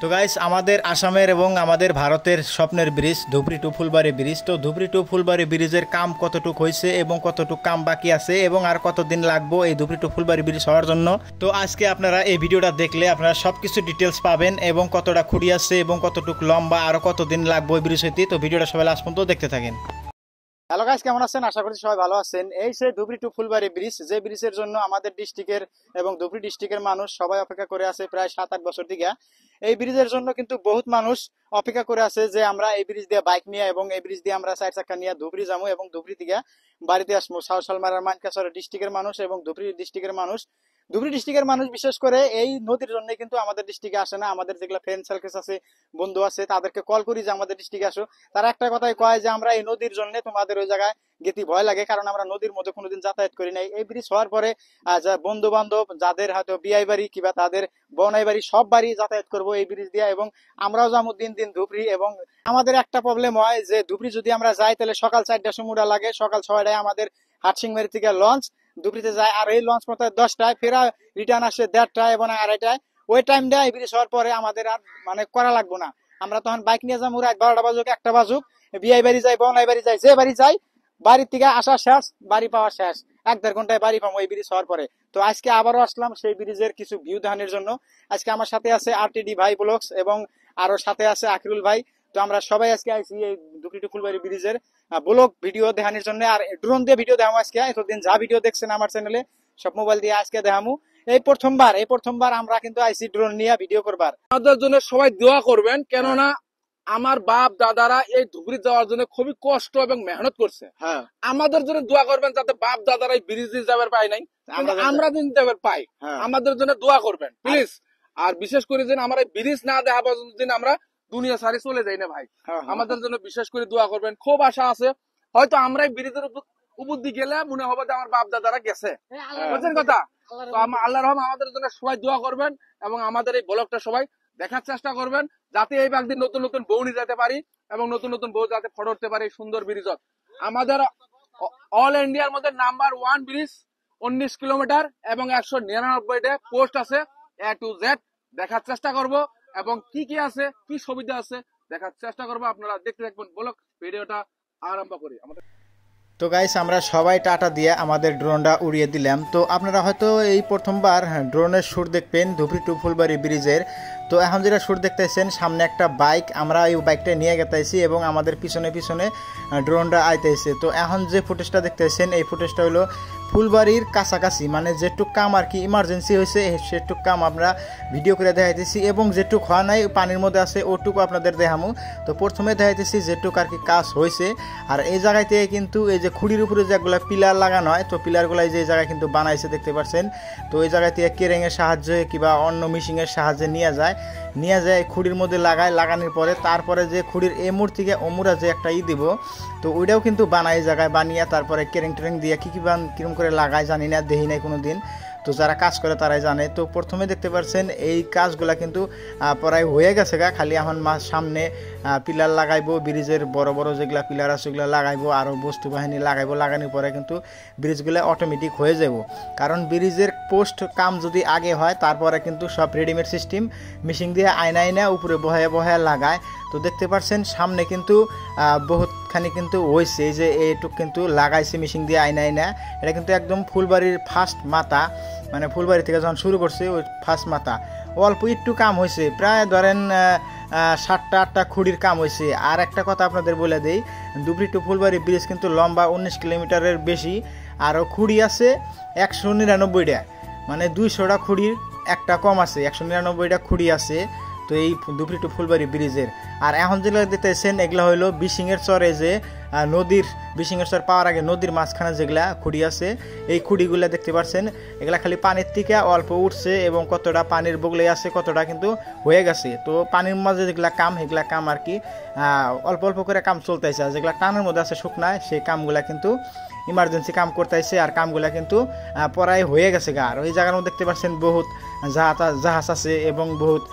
তো গাইস আমাদের আসামের এবং আমাদের ভারতের স্বপ্নের bridge Dhubri to Phulbari bridge. তো ধুবড়ী টু ফুলবাড়ী ব্রিজের কাম কতটুক হয়েছে এবং কতটুক কাম বাকি আছে এবং আর কতদিন লাগবে এই ধুবড়ী টু ফুলবাড়ী ব্রিজ হওয়ার জন্য। তো আজকে আপনারা এই ভিডিওটা দেখলে আপনারা সবকিছু ডিটেলস পাবেন এবং কতটা খুঁড়ি আছে এবং কতটুক লম্বা আর কতদিন লাগবে ওই ব্রিজ হইতে। তো ভিডিওটা সবাই লাস্ট পর্যন্ত দেখতে থাকেন। হ্যালো গাইস, কেমন আছেন? আশা করি সবাই ভালো আছেন। এই সেই ধুবড়ী টু ফুলবাড়ী ব্রিজ, যে ব্রিজের জন্য আমাদের ডিস্ট্রিক্টের এবং ধুবড়ী ডিস্ট্রিক্টের মানুষ সবাই অপেক্ষা করে আছে প্রায় 7-8 বছর থেকে। এই ব্রিজের জন্য কিন্তু বহুত মানুষ অপেক্ষা করে আছে যে আমরা এই ব্রিজ দিয়ে বাইক নিয়ে এবং এই ব্রিজ দিয়ে আমরা 4 চাকা নিয়ে ধুবড়ী যাবো এবং ধুবড়ী থেকে বাড়িতে আসবো। সালমারার মানকাছড় ডিস্ট্রিক্টের মানুষ এবং ধুবড়ী ডিস্ট্রিক্টের মানুষ, ধুবড়ী ডিস্ট্রিক্টের মানুষ বিশেষ করে এই নদীর জন্য কিন্তু আমাদের ডিস্ট্রিক্টে আসে না। আমাদের যেগুলো ফ্রেন্ড সার্কেল আছে, বন্ধু আছে, তাদেরকে কল করি যে আমাদের ডিস্ট্রিক্টে আসো। তারা একটা কথাই কয় যে আমরা এই নদীর জন্য তোমাদের ওই জায়গায় গেতে ভয় লাগে, কারণ আমরা নদীর মধ্যে কোনোদিন যাতায়াত করি নাই। এই ব্রিজ হওয়ার পরে বন্ধু বান্ধব যাদের হয়তো বিয়াই বাড়ি কিংবা তাদের বনাই বাড়ি সব বাড়ি যাতায়াত করবো এই ব্রিজ দিয়ে এবং আমরাও যাবো দিন দিন ধুবড়ী। এবং আমাদের একটা প্রবলেম হয় যে ধুবড়ী যদি আমরা যাই তাহলে সকাল 4টার সময় উড়া লাগে, সকাল 6টায় আমাদের হাটসিংমারি থেকে লঞ্চ ধুবড়ীতে যায়, আর এই লঞ্চ পথে 10টায় ফেরা, রিটার্ন আসে 1:30টায় এবং 2:30টায়। ওই টাইমটা এই ব্রিজ হওয়ার পরে আমাদের আর করা লাগবো না। আমরা তখন বাইক নিয়ে যাবো রাত 12টা বাজুক 1টা বাজুক, বিয়াই বাড়ি যাই, বনাই বাড়ি যাই, যে বাড়ি যাই, বাড়ির থেকে আসা শেষ, বাড়ি পাওয়া শেষ, 1-1.5 ঘন্টায় বাড়ি পাবো এই ব্রিজ হওয়ার পরে। তো আজকে আবারও আসলাম সেই ব্রিজের কিছু ভিউ দেখানোর জন্য। আজকে আমার সাথে আছে RTD ভাই ব্লগস এবং আরো সাথে আছে আকিরুল ভাই। তো আমরা সবাই আজকে আইছি এই ধুবড়ী টু ফুলবাড়ী ব্রিজের ব্লগ ভিডিও দেখানোর জন্য। আর ড্রোন দিয়ে ভিডিও দেখাবো আজকে। এতদিন যা ভিডিও দেখছেন আমার চ্যানেলে সব মোবাইল দিয়ে আজকে দেখামু। এই প্রথমবার আমরা কিন্তু আইসি ড্রোন নিয়ে ভিডিও করবার। আমাদের জন্য সবাই দোয়া করবেন, কেননা আমার বাপ দাদারা এই ধুবড়ী যাওয়ার জন্য খুবই কষ্ট এবং মেহনত করছে। হ্যাঁ, আমাদের জন্য দোয়া করবেন যাতে বাপ দাদারা এই ব্রিজ দিয়ে যাবার পাই নাই, আমরা দিন যাবার পাই। আমাদের জন্য দোয়া করবেন প্লিজ। আর বিশেষ করে যেন আমরা এই ব্রিজ না দেখা পর্যন্ত দিন আমরা দুনিয়া সারি চলে যাই না ভাই। আমাদের জন্য বিশেষ করে দোয়া করবেন। খুব আশা আছে হয়তো আমরা এই ব্রিজের উপর দিয়ে গেলে মনে হবে যে আমার বাপ দাদারা গেছে, বুঝছেন কথা? তো আল্লাহর রহম আমাদের জন্য সবাই দোয়া করবেন এবং আমাদের এই ব্লগটা সবাই দেখার চেষ্টা করবেন যাতে এই একদিন নতুন নতুন বউ নিয়ে যেতে পারি এবং নতুন নতুন বউ যাতে ফটো উঠতে পারি সুন্দর ব্রিজত। আমাদের অল ইন্ডিয়ার মধ্যে নাম্বার 1 ব্রিজ, 19 কিলোমিটার এবং 199টা পোস্ট আছে A to Z। দেখার চেষ্টা করব এবং কি কি আছে, কি সুবিধা আছে দেখার চেষ্টা করবো। আপনারা দেখতে থাকবেন ব্লগ ভিডিওটা আরম্ভ করি। আমাদের তো গাইস আমরা সবাই টাটা দিয়ে আমাদের ড্রোনটা উড়িয়ে দিলাম। তো আপনারা হয়তো এই প্রথমবার ড্রোনের শুট দেখবেন ধুবড়ী টু ফুলবাড়ী ব্রিজের। তো এখন যেটা শুট দেখতেছেন, সামনে একটা বাইক, আমরা এই বাইকটা নিয়ে গেতেছি এবং আমাদের পিছনে পিছনে ড্রোনটা আইতেছে। তো এখন যে ফুটেজটা দেখতেছেন এই ফুটেজটা হলো ফুলবাড়ির কাছাকাছি, মানে যেটুক কাম আর কি ইমার্জেন্সি হয়েছে সেটুক কাম আমরা ভিডিও করে দেখাইতেছি এবং যেটুক হওয়া নাই পানির মধ্যে আছে ওটুকু আপনাদের দেখামু। তো প্রথমে দেখাইতেছি যেটুক আর কি কাজ হয়েছে। আর এই জায়গায় থেকে কিন্তু এই যে খুঁড়ির উপরে যেগুলো পিলার লাগানো হয়, তো পিলারগুলো যে জায়গায় কিন্তু বানাইছে দেখতে পাচ্ছেন। তো এই জায়গায় থেকে কেরেঙের সাহায্যে কিংবা অন্য মেশিনের সাহায্যে নিয়ে যায় খুঁড়ির মধ্যে লাগানোর পরে তারপরে যে খুঁড়ির এমুর থেকে অমুরা যে একটা দিব, তো ওইটাও কিন্তু বানাই জায়গায় বানিয়ে তারপরে কেরেং টেরেং দিয়ে কিরম করে লাগায় জানি না, দেখি নাই কোনো দিন। তো যারা কাজ করে তারাই জানে। তো প্রথমে দেখতে পাচ্ছেন এই কাজগুলা কিন্তু প্রায় হয়ে গেছে খালি এখন সামনে পিলার লাগাইবো, ব্রিজের বড় বড় যেগুলা পিলার আছে ওগুলো লাগাইবো, আরও বস্তু বাহিনী লাগাইবো। লাগানোর পরে কিন্তু ব্রিজগুলো অটোমেটিক হয়ে যাব, কারণ ব্রিজের পোস্ট কাম যদি আগে হয় তারপরে কিন্তু সব রেডিমেড সিস্টেম মেশিন দিয়ে আয়না উপরে বহায় লাগায়। তো দেখতে পাচ্ছেন সামনে কিন্তু বহুতখানি কিন্তু হয়েছে, এই যে এইটুক কিন্তু লাগাইছে মেশিন দিয়ে আয়না। এটা কিন্তু একদম ফুলবাড়ির ফার্স্ট মাথা, মানে ফুলবাড়ি থেকে যখন শুরু করছে ওই ফার্স্ট মাথা। অল্প একটু কাম হয়েছে, প্রায় ধরেন 7টা-8টা খুঁড়ির কাম হয়েছে। আর একটা কথা আপনাদের বলে দেই, ধুবড়ী টু ফুলবাড়ি ব্রিজ কিন্তু লম্বা 19 কিলোমিটারের বেশি, আরও খুঁড়ি আছে 199টা, মানে 200টা খুঁড়ির একটা কম আছে, 199টা খুঁড়ি আছে। তো এই ধুবড়ী টু ফুলবাড়ী ব্রিজের। আর এখন যেগুলো দেখতেছেন এগুলো হইলো বিশিংয়ের চরে, যে নদীর বিশিংয়ের চর পাওয়ার আগে নদীর মাঝখানে যেগুলা খুঁড়ি আছে এই খুঁড়িগুলো দেখতে পাচ্ছেন, এগুলা খালি পানির থেকে অল্প উঠছে এবং কতটা পানির বগলে আছে কতটা কিন্তু হয়ে গেছে। তো পানির মাঝে যেগুলা কাম এগুলা কাম আর কি অল্প অল্প করে কাম চলতেছে। আর যেগুলা টানের মধ্যে আছে শুকনায় সেই কামগুলা কিন্তু ইমার্জেন্সি কাম করতেছে, আর কামগুলা কিন্তু প্রায় হয়ে গেছে আর ওই জায়গার মধ্যে দেখতে পাচ্ছেন বহুত জাহাজ আছে এবং বহুত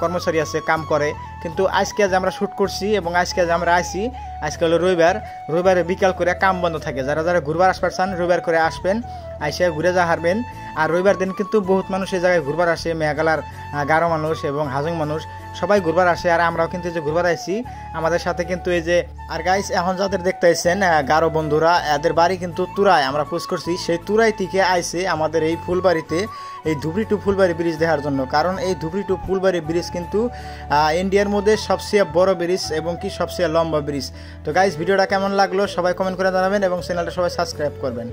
কর্মচারী আছে কাম করে। কিন্তু আজকে যে আমরা শ্যুট করছি এবং আজকে যে আমরা আইছি আজকে হলো রবিবার, রবিবারে বিকাল করে কাম বন্ধ থাকে, যারা যারা ঘুরবার আসবার চান রবিবার করে আসবেন, আইসে ঘুরে যা হারবেন। আর রবিবার দিন কিন্তু বহুত মানুষ এই জায়গায় ঘুরবার আসে, মেঘালার গারো মানুষ এবং হাজং মানুষ সবাই ঘুরবার আসে। আর আমরাও কিন্তু যে ঘুরবার আইছি আমাদের সাথে কিন্তু এই যে, আর গাইস এখন যাদের দেখতেছেন গারো বন্ধুরা, এদের বাড়ি কিন্তু তুরাই, আমরা পোস্ট করছি সেই তুরাই থেকে আইসে আমাদের এই ফুলবাড়িতে এই ধুবড়ি টু ফুলবাড়ি ব্রিজ দেখার জন্য। কারণ এই ধুবড়ি টু ফুলবাড়ি ব্রিজ কিন্তু ইন্ডিয়ার মধ্যে সবচেয়ে বড় ব্রিজ এবং কি সবচেয়ে লম্বা ব্রিজ। তো গাইস ভিডিওটা কেমন লাগলো সবাই কমেন্ট করে জানাবেন এবং চ্যানেলটা সবাই সাবস্ক্রাইব করবেন।